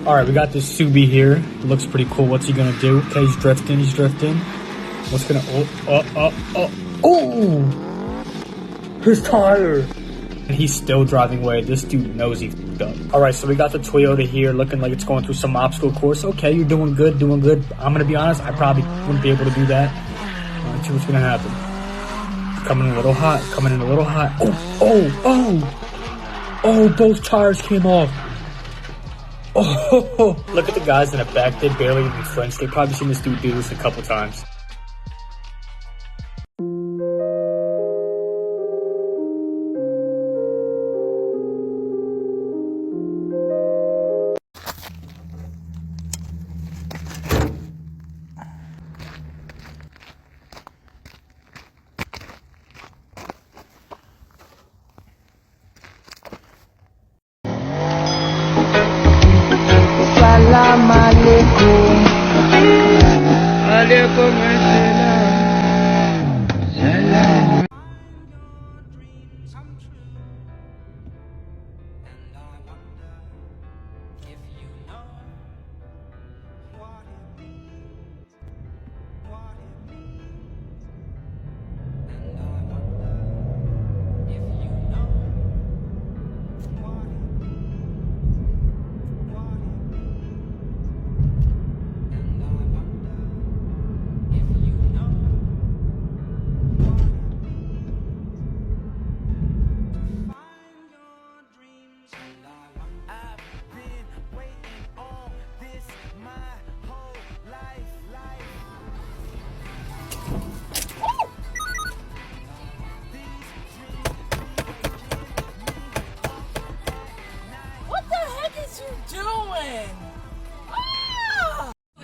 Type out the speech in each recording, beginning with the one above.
Alright, we got this Subi here. Looks pretty cool. What's he gonna do? Okay, he's drifting. What's gonna... Oh! His tire! And he's still driving away. This dude knows he's f***ed up. Alright, so we got the Toyota here looking like it's going through some obstacle course. Okay, you're doing good. I'm gonna be honest, I probably wouldn't be able to do that. Let's see what's gonna happen. It's coming in a little hot. Oh, both tires came off. Oh, look at the guys in the back. They barely even flinched. They've probably seen this dude do this a couple times. Salam alaikum. Alaikum assalam. Salam.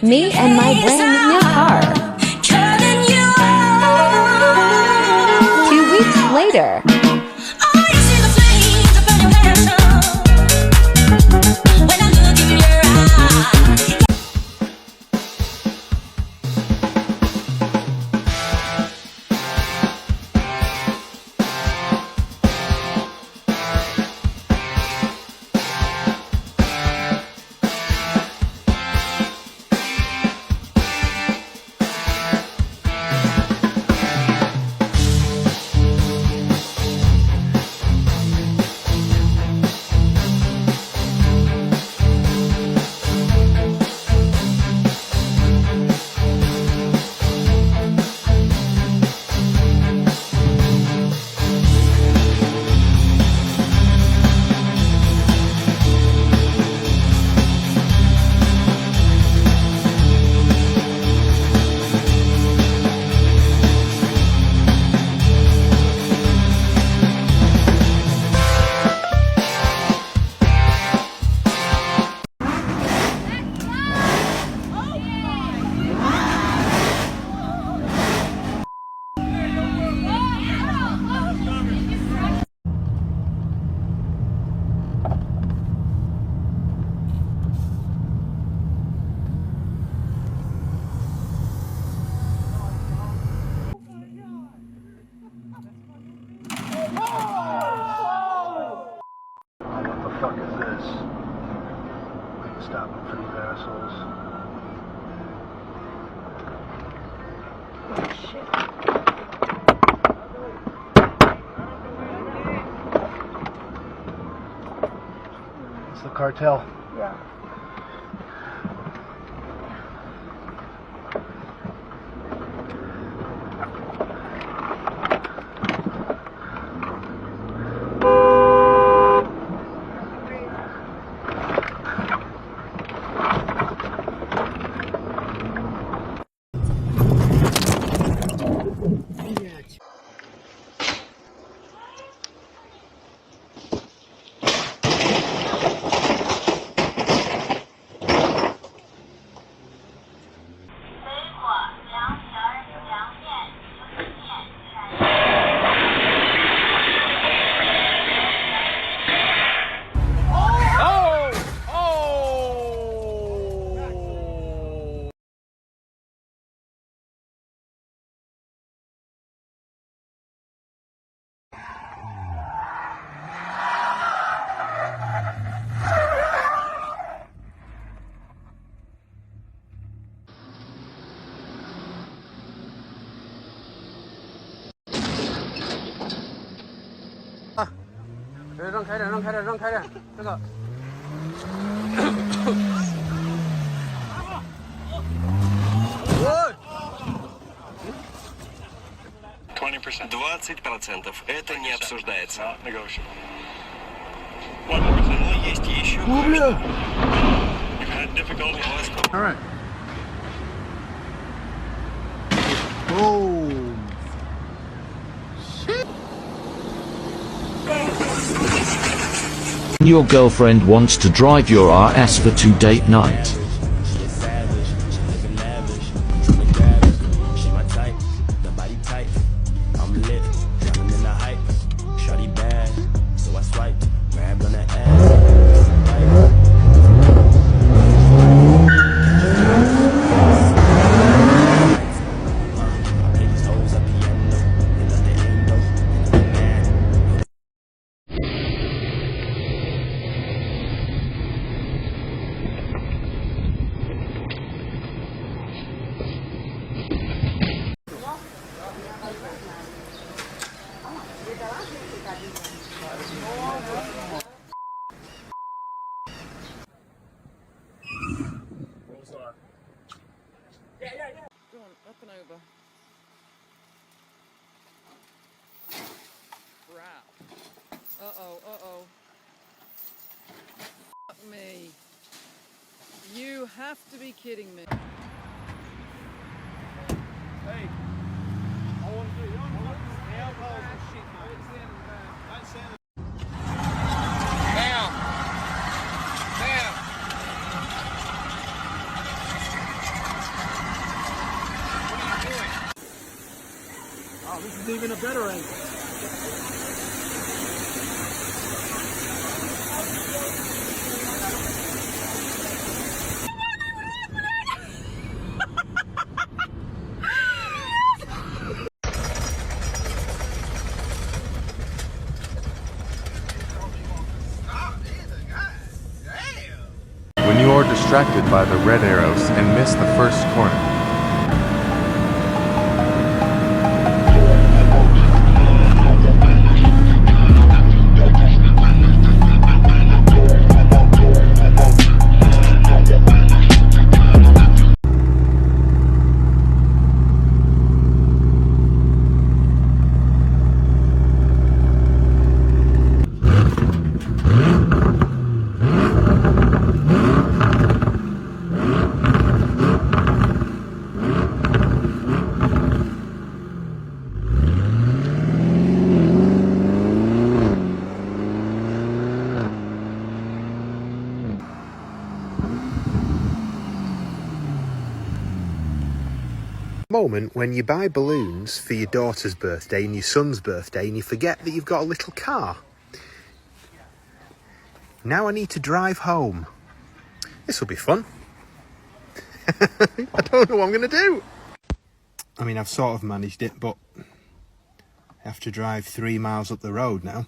Me and my brand new car. 2 weeks later. What the fuck is this? Stopping for these assholes. Oh shit. It's the cartel. Yeah. 开点，让开点，让开点，这个。20%. Это не обсуждается. Но есть еще кое-что. All right. Boom. Your girlfriend wants to drive your RS for 2 date night. Go on, up and over. Crap. Uh-oh. Fuck me. You have to be kidding me. Hey. I want to do it. The alcohol's and shit, mate. It's the end of the day. Don't say that. Down. Oh, this is even a better angle. When you are distracted by the red arrows and miss the first corner. Moment when you buy balloons for your daughter's birthday and your son's birthday and you forget that you've got a little car. Now I need to drive home. This will be fun. I don't know what I'm going to do. I mean, I've sort of managed it, but I have to drive 3 miles up the road now.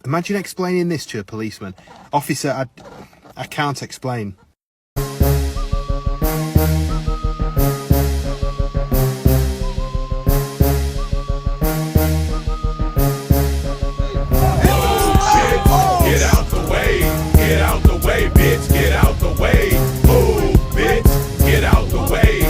Imagine explaining this to a policeman. Officer, I can't explain. Bitch, get out the way. Move, bitch, get out the way.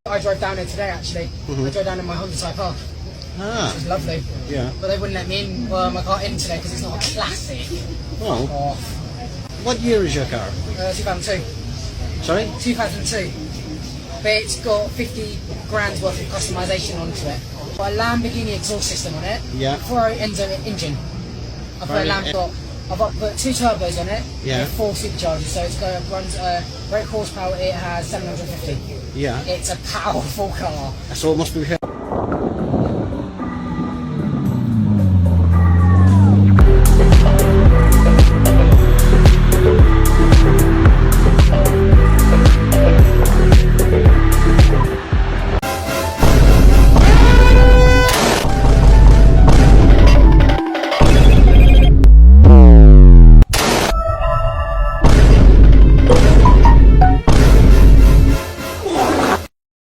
I drove down here today actually. I drove down in my Honda Type R. Which was lovely. Yeah. But they wouldn't let me in my car in today because it's not a classic. Oh. What year is your car? 2002. Sorry? 2002. But it's got 50 grand worth of customisation onto it. Got a Lamborghini exhaust system on it. Yeah. 4.0 engine. I've put 2 turbos on it. Yeah. With 4 superchargers, so it runs brake horsepower. It has 750. Yeah. It's a powerful car. So it must be